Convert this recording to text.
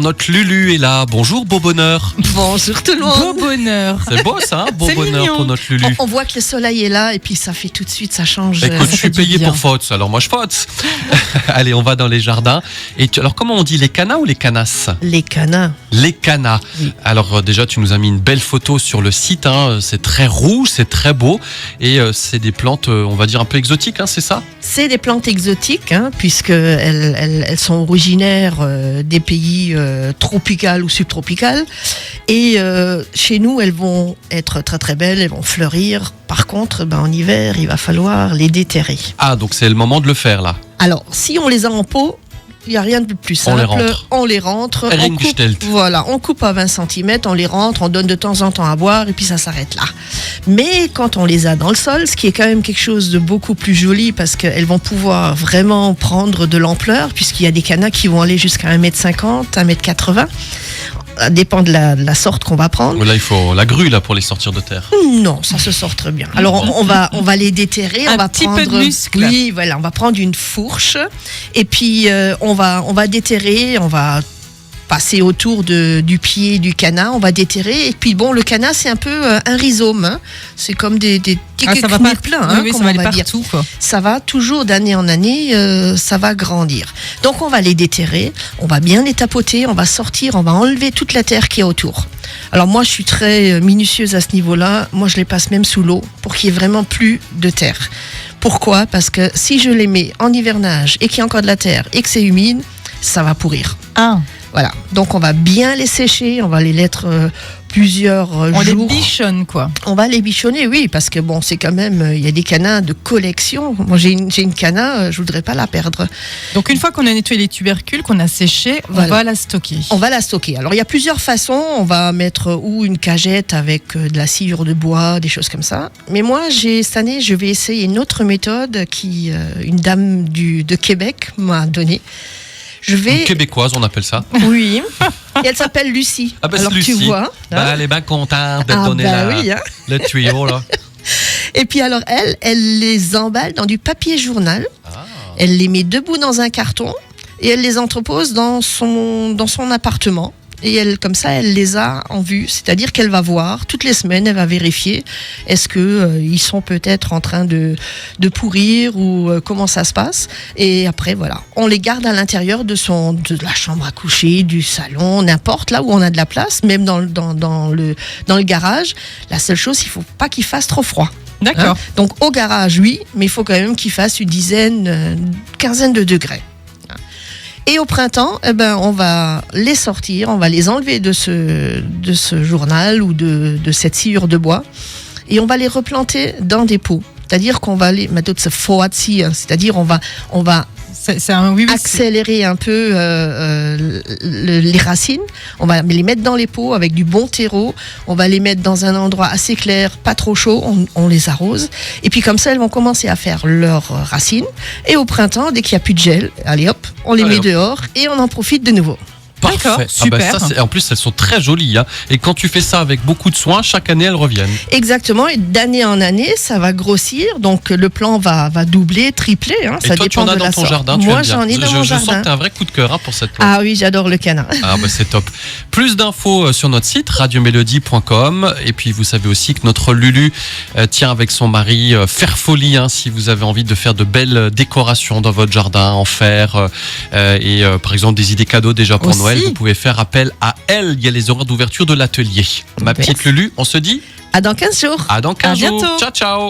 Notre Lulu est là. Bonjour, beau bonheur. Bonjour tout le monde. Beau bonheur. C'est beau ça, beau C'est bonheur mignon. pour notre Lulu. On voit que le soleil est là et puis ça fait tout de suite, ça change. Écoute, je suis fait du payé bien. pour faute, alors moi je faute. Allez, on va dans les jardins. Alors comment on dit, les canas ou les canas? Les canins. Les canas. Oui. Alors déjà, tu nous as mis une belle photo sur le site. C'est très rouge, c'est très beau. Et c'est des plantes, on va dire, un peu exotiques, c'est ça? C'est des plantes exotiques, puisque elles sont originaires des pays tropicaux ou subtropicaux. Et chez nous, elles vont être très très belles, elles vont fleurir. Par contre, en hiver, il va falloir les déterrer. Ah, donc c'est le moment de le faire là. Alors, si on les a en pot, il n'y a rien de plus On simple. les rentre. On les rentre. On coupe, Ringgestellt. voilà, on coupe à 20 cm, on les rentre, on donne de temps en temps à boire et puis ça s'arrête là. Mais quand on les a dans le sol, ce qui est quand même quelque chose de beaucoup plus joli parce qu'elles vont pouvoir vraiment prendre de l'ampleur puisqu'il y a des canas qui vont aller jusqu'à 1,50 m, 1,80 m. Ça dépend de la sorte qu'on va prendre. Là, il faut la grue là pour les sortir de terre. Non, ça se sort très bien. Alors on va les déterrer, Un on va petit prendre peu de muscle. Oui, voilà, on va prendre une fourche et puis on va déterrer, on va passer autour du pied du canard, on va déterrer et puis bon, le canard c'est un peu un rhizome, c'est comme des petits Ça va pleins, oui, ça comme va on aller va dire. partout, quoi. Ça va toujours d'année en année, ça va grandir. Donc on va les déterrer, on va bien les tapoter, on va sortir, on va enlever toute la terre qui est autour. Alors moi je suis très minutieuse à ce niveau-là, moi je les passe même sous l'eau pour qu'il y ait vraiment plus de terre. Pourquoi ? Parce que si je les mets en hivernage et qu'il y a encore de la terre et que c'est humide, ça va pourrir. Ah, Voilà, donc on va bien les sécher, on va les mettre plusieurs on les jours. bichonne, quoi. On va les bichonner, oui, parce que bon, c'est quand même, il y a des canins de collection. Moi, j'ai une cana, je voudrais pas la perdre. Donc, une fois qu'on a nettoyé les tubercules, qu'on a séché, on Voilà. va la stocker. On va la stocker. Alors, il y a plusieurs façons. On va mettre ou une cagette avec de la sciure de bois, des choses comme ça. Mais moi, cette année, je vais essayer une autre méthode qui une dame de Québec m'a donnée. Je vais. Québécoise, on appelle ça. Oui. Et elle s'appelle Lucie. Ah bah, alors c'est Lucie. tu vois. Elle est bien contente d'être Ah, donnée oui, le tuyau là. Et puis alors elle les emballe dans du papier journal. Ah. Elle les met debout dans un carton et elle les entrepose dans son appartement. Et elle, comme ça, elle les a en vue. C'est-à-dire qu'elle va voir, toutes les semaines, elle va vérifier est-ce que ils sont peut-être en train de pourrir ou comment ça se passe. Et après, voilà, on les garde à l'intérieur de la chambre à coucher, du salon, n'importe, là où on a de la place, même dans le garage. La seule chose, il faut pas qu'il fasse trop froid. D'accord. Donc au garage, oui, mais il faut quand même qu'il fasse une quinzaine de degrés. Et au printemps, on va les sortir, on va les enlever de ce journal ou de cette sciure de bois et on va les replanter dans des pots. C'est-à-dire qu'on va les mettre c'est-à-dire on va C'est un oui, accélérer un peu les racines. On va les mettre dans les pots avec du bon terreau. On va les mettre dans un endroit assez clair, pas trop chaud. On les arrose. Et puis comme ça, elles vont commencer à faire leurs racines. Et au printemps, dès qu'il n'y a plus de gel, allez hop, on les met dehors et on en profite de nouveau. Parfait. D'accord, super. En plus, elles sont très jolies. Et quand tu fais ça avec beaucoup de soin, chaque année, elles reviennent. Exactement. Et d'année en année, ça va grossir. Donc le plan va doubler, tripler. Ça Et toi, tu en dépend as de dans la ton sorte. jardin. Moi, tu aimes j'en ai bien. dans mon Je sens jardin. que tu as un vrai coup de cœur pour cette plante. Ah oui, j'adore le canard. Ah bah c'est top. Plus d'infos sur notre site radiomélodie.com et puis vous savez aussi que notre Lulu tient avec son mari Faire Folie si vous avez envie de faire de belles décorations dans votre jardin en fer et par exemple des idées cadeaux déjà pour Aussi. Noël, vous pouvez faire appel à elle. Il y a les horaires d'ouverture de l'atelier. Ma petite Lulu, on se dit À dans 15 jours. à dans 15 jours. bientôt. Ciao ciao.